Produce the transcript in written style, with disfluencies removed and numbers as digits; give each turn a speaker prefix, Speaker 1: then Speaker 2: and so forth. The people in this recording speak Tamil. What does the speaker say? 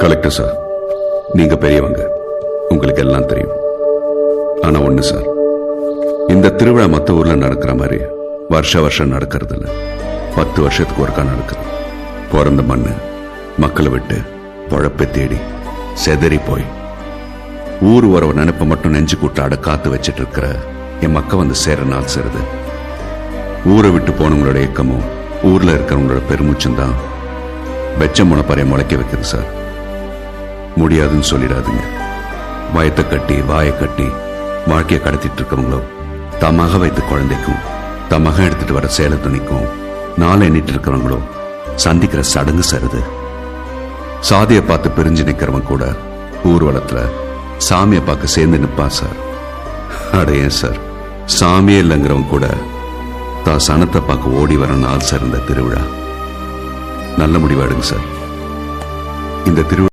Speaker 1: கலெக்டர் சார், நீங்க பெரியவங்க, உங்களுக்கு எல்லாம் தெரியும். ஆனா ஒண்ணு சார், இந்த திருவிழா மத்த ஊர்ல நடக்கிற மாதிரி வருஷம் நடக்கிறது இல்ல. 10 வருஷத்துக்கு ஒருக்கா நடக்குது. பிறந்த மண்ணு மக்களை விட்டு பொழப்பை தேடி செதறி போய் ஊர் உறவு நினைப்ப மட்டும் நெஞ்சு கூட்டாட காத்து வச்சிட்டு இருக்கிற என் மக்க வந்து சேர நாள் சேருது. ஊரை விட்டு போனவங்களோட இயக்கமும் ஊர்ல இருக்கிறவங்களோட பெருமூச்சும் தான் வெச்ச முளைப்பறைய முளைக்க வைக்குது சார். முடியாதுன்னு சொல்லிடாதுங்க. வயத்தை கட்டி வாயை கட்டி வாழ்க்கையை கடத்திட்டு இருக்கவங்களோ தமாக வைத்த குழந்தைக்கும் தமாக எடுத்துட்டு வர சேல துணிக்கும் நாளை எண்ணிட்டு இருக்கிறவங்களோ சந்திக்கிற சடங்கு சருது. சாதியை பார்த்து பிரிஞ்சு நிக்கிறவன் கூட ஊர்வலத்துல சாமியை பார்க்க சேர்ந்து நிப்பா சார். அடையேன் சார், சாமியே இல்லைங்கிறவன் கூட தான் சனத்தை பார்க்க ஓடி வர நாள் சார் இந்த திருவிழா. நல்ல முடிவாடுங்க சார். இந்த திருவிழா